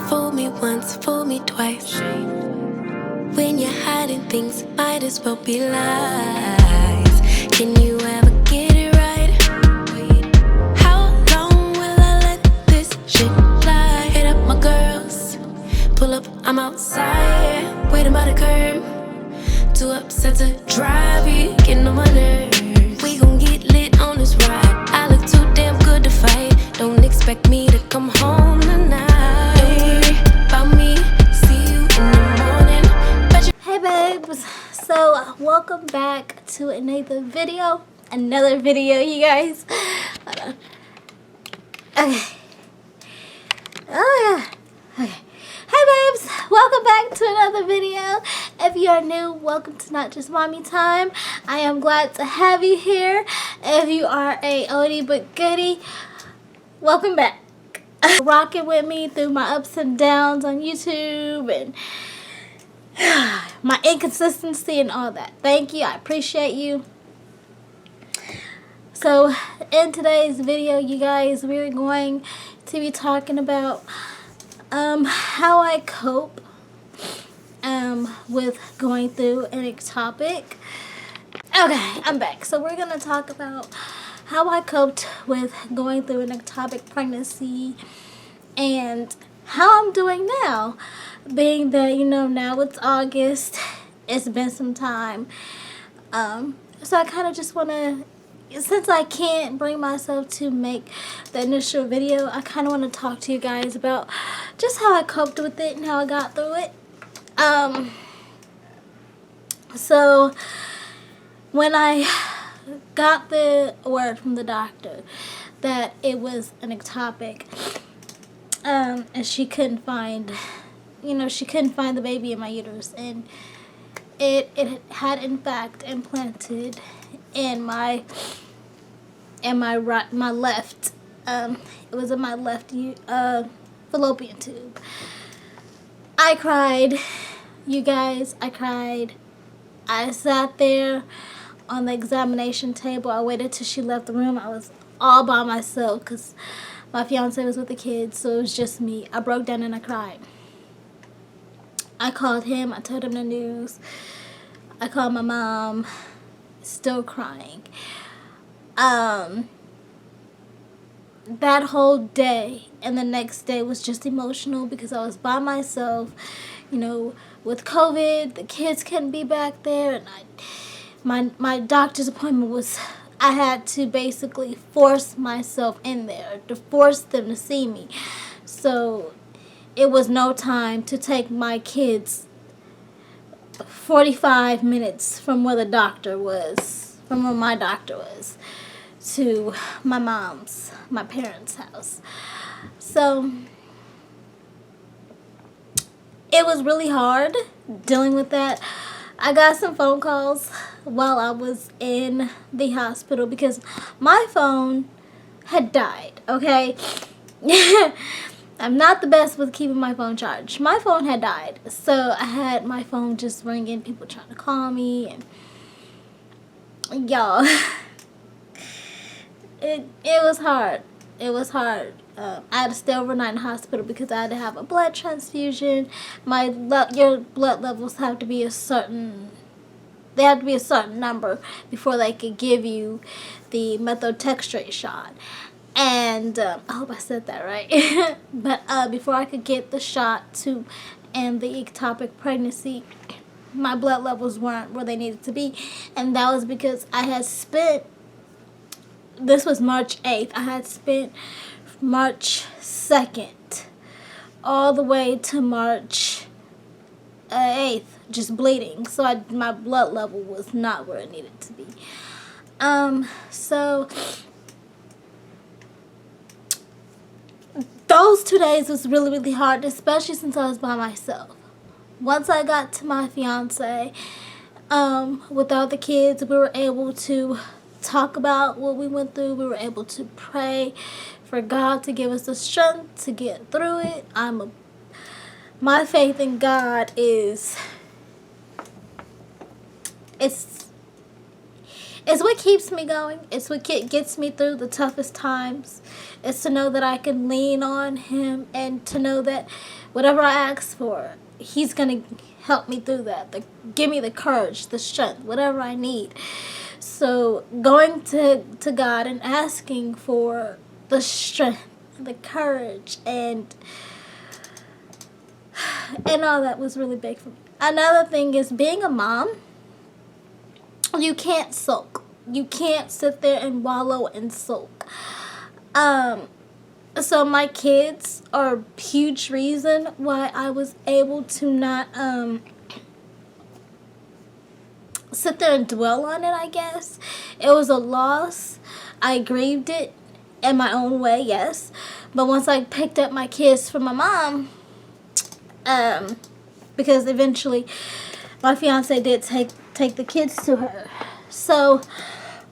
Fool me once, fool me twice. When you're hiding things, might as well be lies. Can you ever get it right? How long will I let this shit fly? Hit up my girls, pull up, I'm outside, waiting by the curb. Too upset to drive you, getting on my nerves. We gon' get lit on this ride. I look too damn good to fight. Don't expect me to come home tonight. Don't worry about me, see you in the morning. Hey babes, so welcome back to another video, you guys. Hold on. Okay. Oh yeah. Okay. Hey babes, welcome back to another video. If you are new, welcome to Not Just Mommy Time. I am glad to have you here. If you are a oldie but goodie, welcome back. Rocking with me through my ups and downs on YouTube and my inconsistency and all that. Thank you. I appreciate you. So in today's video, you guys, we're going to be talking about how I cope with going through an ectopic. Okay, I'm back. So we're going to talk about how I coped with going through an ectopic pregnancy and how I'm doing now. Being that, you know, now it's August, it's been some time. So I kind of just want to, since I can't bring myself to make the initial video, I kind of want to talk to you guys about just how I coped with it and how I got through it. So when I got the word from the doctor that it was an ectopic, and she couldn't find the baby in my uterus, and it had in fact implanted in my left, it was in my left fallopian tube. I cried, you guys. I cried. I sat there on the examination table. I waited till she left the room. I was all by myself because my fiance was with the kids, so it was just me. I broke down and I cried. I called him. I told him the news. I called my mom. Still crying. That whole day and the next day was just emotional because I was by myself. You know, with COVID, the kids couldn't be back there, and my doctor's appointment was, I had to basically force myself in there to force them to see me. So it was no time to take my kids 45 minutes from where my doctor was, to my parents' house. So it was really hard dealing with that. I got some phone calls while I was in the hospital because my phone had died, okay? I'm not the best with keeping my phone charged. My phone had died, so I had my phone just ringing, people trying to call me, and y'all, it was hard. It was hard. I had to stay overnight in the hospital because I had to have a blood transfusion. Your blood levels have to be a certain number before they could give you the methotrexate shot. And I hope I said that right. But before I could get the shot to end the ectopic pregnancy, my blood levels weren't where they needed to be. And that was because I had spent, this was March 8th, I had spent March 2nd all the way to March 8th just bleeding. So my blood level was not where it needed to be. So those 2 days was really, really hard, especially since I was by myself. Once I got to my fiance, without the kids, we were able to talk about what we went through. We were able to pray for God to give us the strength to get through it. My faith in God is, it's what keeps me going. It's what gets me through the toughest times. It's to know that I can lean on Him, and to know that whatever I ask for, He's going to help me through that. Give me the courage, the strength, whatever I need. So going to God and asking for the strength, the courage, and all that was really big for me. Another thing is being a mom, you can't sulk. You can't sit there and wallow and sulk. So my kids are a huge reason why I was able to not sit there and dwell on it, I guess. It was a loss. I grieved it in my own way, yes. But once I picked up my kids from my mom, because eventually my fiance did take the kids to her. So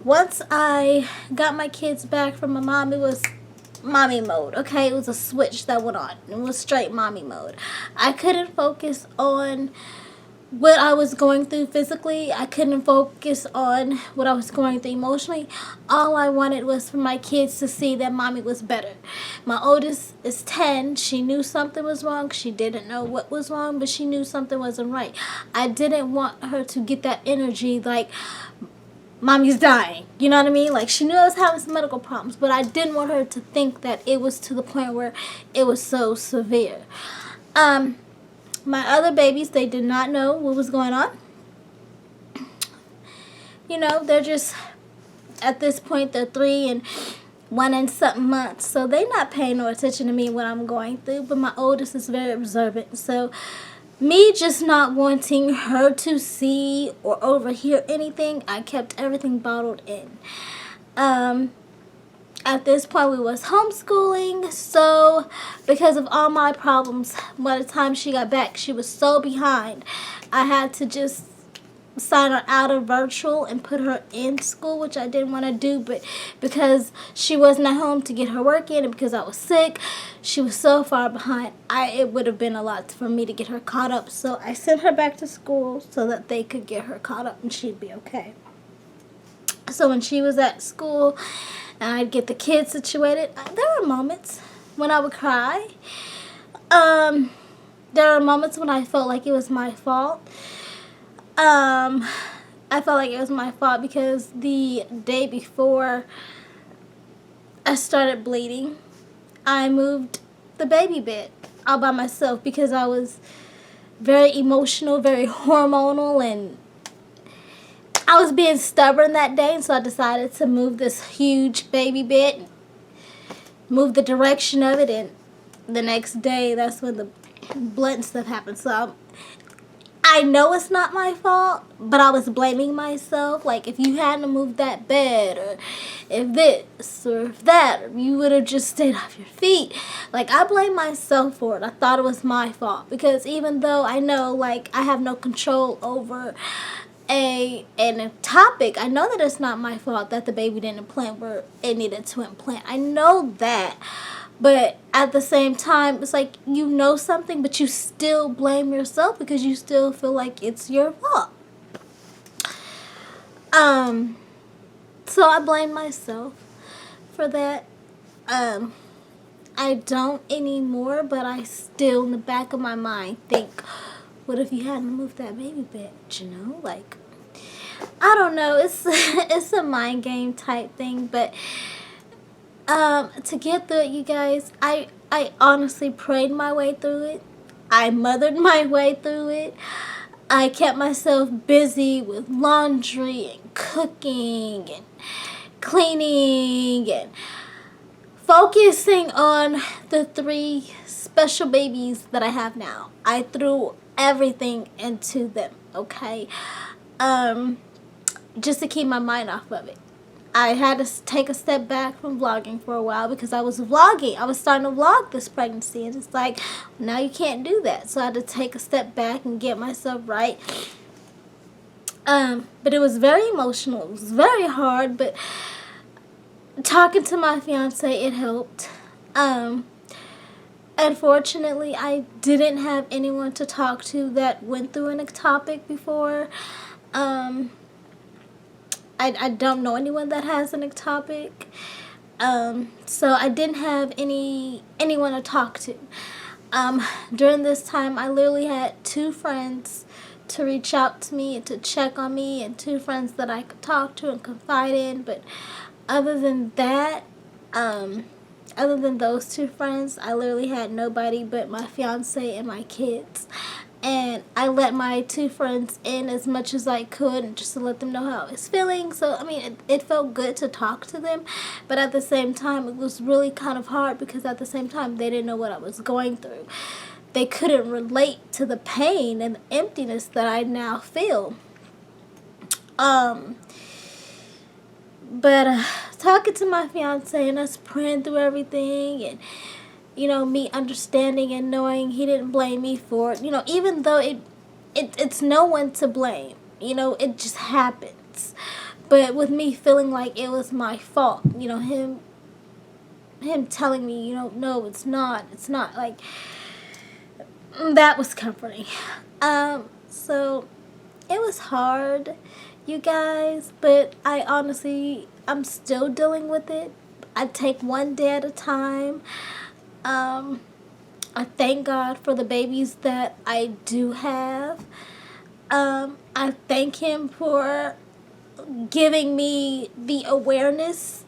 once I got my kids back from my mom, it was mommy mode, okay? It was a switch that went on. It was straight mommy mode. I couldn't focus on what I was going through physically. I couldn't focus on what I was going through emotionally. All I wanted was for my kids to see that mommy was better. My oldest is 10. She knew something was wrong. She didn't know what was wrong, but she knew something wasn't right. I didn't want her to get that energy like, mommy's dying. You know what I mean? Like, she knew I was having some medical problems, but I didn't want her to think that it was to the point where it was so severe. My other babies, they did not know what was going on. You know, they're just, at this point, they're 3 and 1 and something months. So they're not paying no attention to me when I'm going through. But my oldest is very observant. So me just not wanting her to see or overhear anything, I kept everything bottled in. At this point, we was homeschooling, so because of all my problems, by the time she got back, she was so behind. I had to just sign her out of virtual and put her in school, which I didn't want to do, but because she wasn't at home to get her work in and because I was sick, she was so far behind, it would have been a lot for me to get her caught up. So I sent her back to school so that they could get her caught up and she'd be okay. So when she was at school and I'd get the kids situated, there were moments when I would cry. There were moments when I felt like it was my fault. I felt like it was my fault because the day before I started bleeding, I moved the baby bed all by myself because I was very emotional, very hormonal, and I was being stubborn that day, and so I decided to move this huge baby bed, move the direction of it, and the next day, that's when the blood and stuff happened. So I know it's not my fault, but I was blaming myself. Like, if you hadn't moved that bed, or if this, or if that, or you would have just stayed off your feet. Like, I blame myself for it. I thought it was my fault. Because even though I know, like, I have no control over a topic, I know that it's not my fault that the baby didn't implant where it needed to implant. I know that. But at the same time, it's like you know something, but you still blame yourself because you still feel like it's your fault. So I blame myself for that. I don't anymore, but I still, in the back of my mind, think, what if you hadn't moved that baby bed? You know, like, I don't know. It's a mind game type thing, but to get through it, you guys, I honestly prayed my way through it. I mothered my way through it. I kept myself busy with laundry and cooking and cleaning and focusing on the 3 special babies that I have now. I threw everything into them, okay? Just to keep my mind off of it. I had to take a step back from vlogging for a while because I was vlogging. I was starting to vlog this pregnancy, and it's like, now you can't do that. So I had to take a step back and get myself right. But it was very emotional. It was very hard, but talking to my fiance, it helped. Unfortunately, I didn't have anyone to talk to that went through an ectopic before. I don't know anyone that has an ectopic. So I didn't have anyone to talk to. During this time, I literally had 2 friends to reach out to me and to check on me, and 2 friends that I could talk to and confide in. But other than that, other than those 2 friends, I literally had nobody but my fiance and my kids. And I let my 2 friends in as much as I could, just to let them know how I was feeling. So, I mean, it felt good to talk to them. But at the same time, it was really kind of hard, because at the same time, they didn't know what I was going through. They couldn't relate to the pain and the emptiness that I now feel. But talking to my fiance and us praying through everything, and me understanding and knowing he didn't blame me for it. Even though it's no one to blame. It just happens. But with me feeling like it was my fault, him telling me, no, it's not, like, that was comforting. So it was hard, you guys, but I'm still dealing with it. I take one day at a time. I thank God for the babies that I do have. I thank Him for giving me the awareness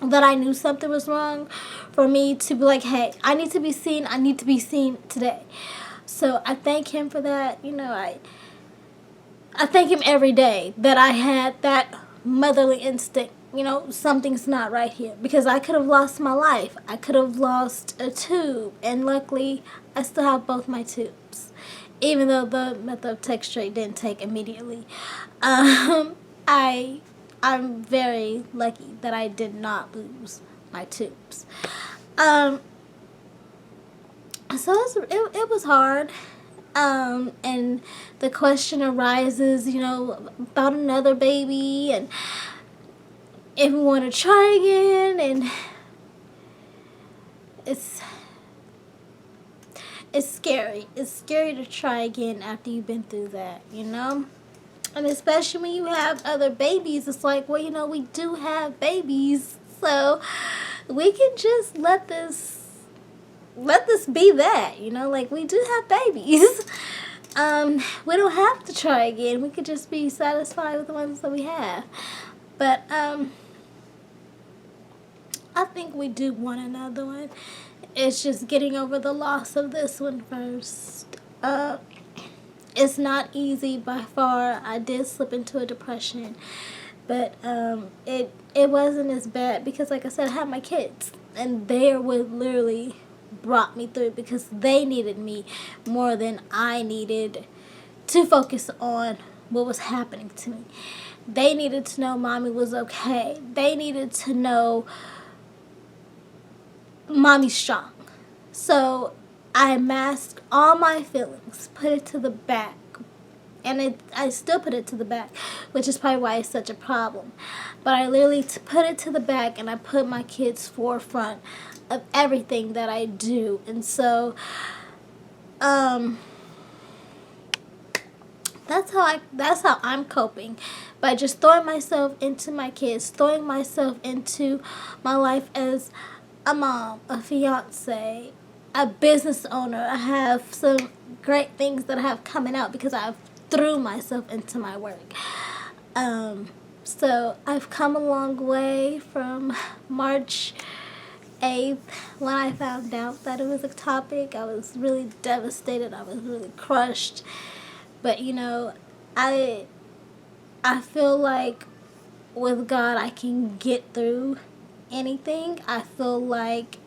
that I knew something was wrong, for me to be like, hey, I need to be seen today. So I thank Him for that. I thank Him every day that I had that motherly instinct. Something's not right here, because I could have lost my life. I could have lost a tube, and luckily I still have both my tubes, even though the methotrexate didn't take immediately. I'm very lucky that I did not lose my tubes. So it was hard. And the question arises, about another baby, and if we want to try again, and it's scary. It's scary to try again after you've been through that, And especially when you have other babies, it's like, well, we do have babies, so we can just let this be that, like, we do have babies. We don't have to try again. We could just be satisfied with the ones that we have. But I think we do want another one. It's just getting over the loss of this one first. It's not easy by far. I did slip into a depression, but it wasn't as bad, because, like I said, I had my kids, and they would literally brought me through, because they needed me more than I needed to focus on what was happening to me. They needed to know mommy was okay. They needed to know mommy's strong. So I masked all my feelings, put it to the back. And I still put it to the back, which is probably why it's such a problem. But I literally put it to the back, and I put my kids forefront of everything that I do. And so that's how I'm coping, by just throwing myself into my kids, throwing myself into my life as a mom, a fiance, a business owner. I have some great things that I have coming out because I've threw myself into my work. So I've come a long way from March 8th, when I found out that it was ectopic. I was really devastated. I was really crushed. But I feel like with God I can get through anything. I feel like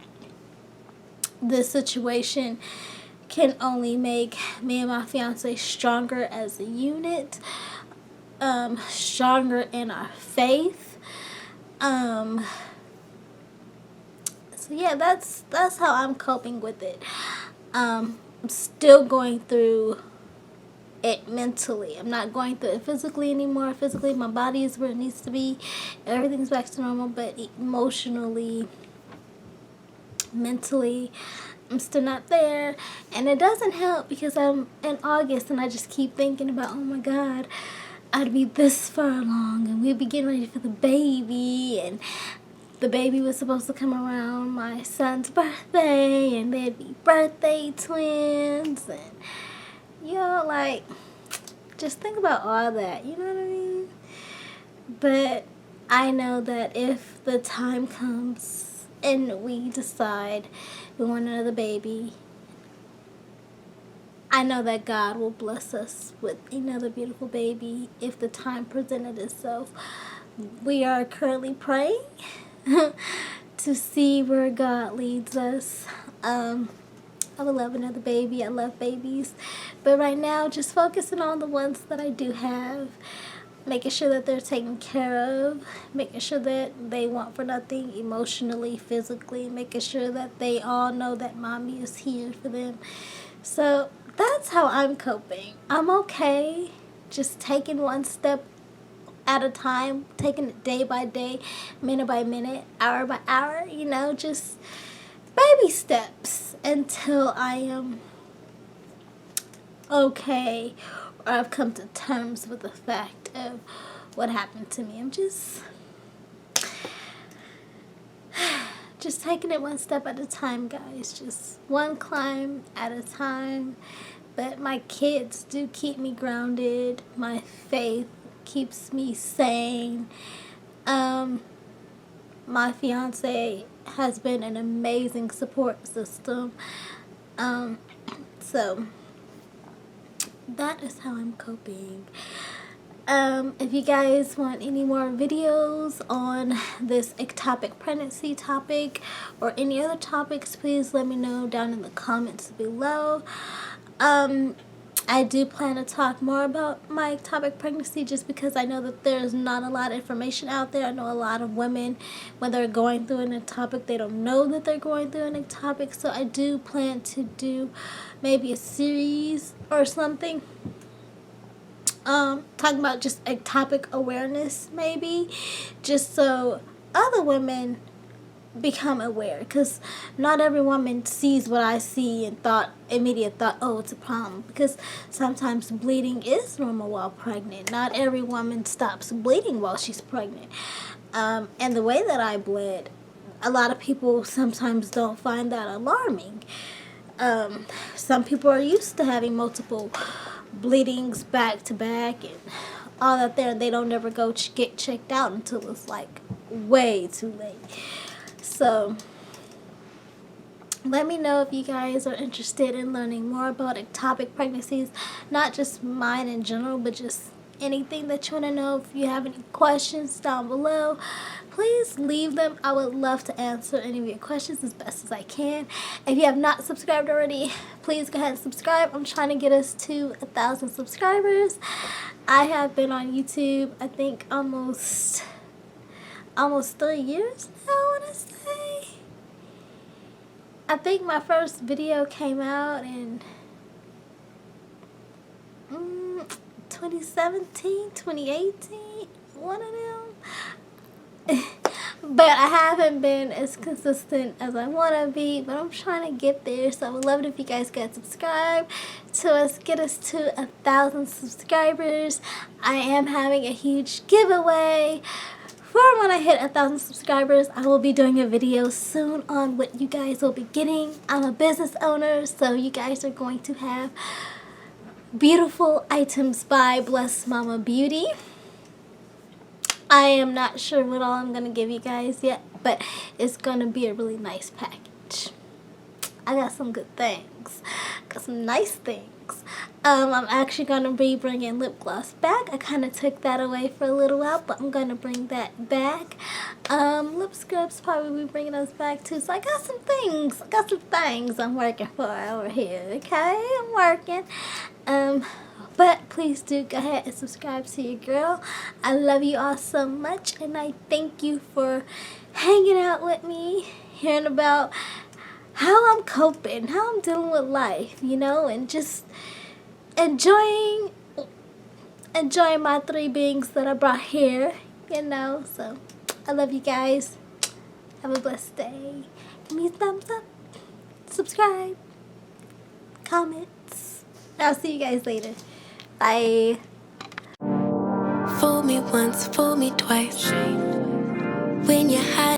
this situation can only make me and my fiance stronger as a unit, stronger in our faith. So yeah, that's how I'm coping with it. I'm still going through it mentally. I'm not going through it physically anymore. Physically, my body is where it needs to be. Everything's back to normal, but emotionally, mentally, I'm still not there. And it doesn't help because I'm in August and I just keep thinking about, oh my God, I'd be this far along and we'd be getting ready for the baby, and the baby was supposed to come around my son's birthday, and they'd be birthday twins, and you know, like, just think about all that, you know what I mean? But I know that if the time comes and we decide we want another baby, I know that God will bless us with another beautiful baby if the time presented itself. We are currently praying to see where God leads us. I would love another baby. I love babies. But right now, just focusing on the ones that I do have. Making sure that they're taken care of. Making sure that they want for nothing emotionally, physically. Making sure that they all know that mommy is here for them. So that's how I'm coping. I'm okay. Just taking one step at a time. Taking it day by day, minute by minute, hour by hour. You know, just baby steps until I am okay, or I've come to terms with the fact of what happened to me. I'm just taking it one step at a time, guys. Just one climb at a time. But my kids do keep me grounded. My faith keeps me sane. My fiance has been an amazing support system. So that is how I'm coping. If you guys want any more videos on this ectopic pregnancy topic or any other topics, please let me know down in the comments below. I do plan to talk more about my ectopic pregnancy just because I know that there's not a lot of information out there. I know a lot of women, when they're going through an ectopic, they don't know that they're going through an ectopic. So I do plan to do maybe a series or something. Talking about just ectopic awareness, maybe, just so other women become aware, because not every woman sees what I see and immediate thought, oh, it's a problem, because sometimes bleeding is normal while pregnant. Not every woman stops bleeding while she's pregnant. And the way that I bled, a lot of people sometimes don't find that alarming. Some people are used to having multiple bleedings back to back and all that there, and they don't ever go get checked out until it's like way too late. So let me know if you guys are interested in learning more about ectopic pregnancies, not just mine in general, but just anything that you want to know. If you have any questions down below, please leave them. I would love to answer any of your questions as best as I can. If you have not subscribed already, please go ahead and subscribe. I'm trying to get us to 1,000 subscribers. I have been on YouTube, I think almost 3 years now, I want to say. I think my first video came out in 2017, 2018, one of them. But I haven't been as consistent as I want to be, but I'm trying to get there. So I would love it if you guys could subscribe to get us to 1,000 subscribers. I am having a huge giveaway. For when I hit 1,000 subscribers, I will be doing a video soon on what you guys will be getting. I'm a business owner, so you guys are going to have beautiful items by Blessed Mama Beauty. I am not sure what all I'm going to give you guys yet, but it's going to be a really nice package. I got some good things. Got some nice things. I'm actually going to be bringing lip gloss back. I kind of took that away for a little while, but I'm going to bring that back. Lip scrubs, probably be bringing those back too. So I got some things. I'm working for over here, okay? I'm working. But please do go ahead and subscribe to your girl. I love you all so much, and I thank you for hanging out with me, hearing about how I'm coping, how I'm dealing with life, you know, and just enjoying my 3 beings that I brought here, you know. So I love you guys. Have a blessed day. Give me a thumbs up, subscribe, comments. I'll see you guys later. Bye. Fool me once, fool me twice. When you had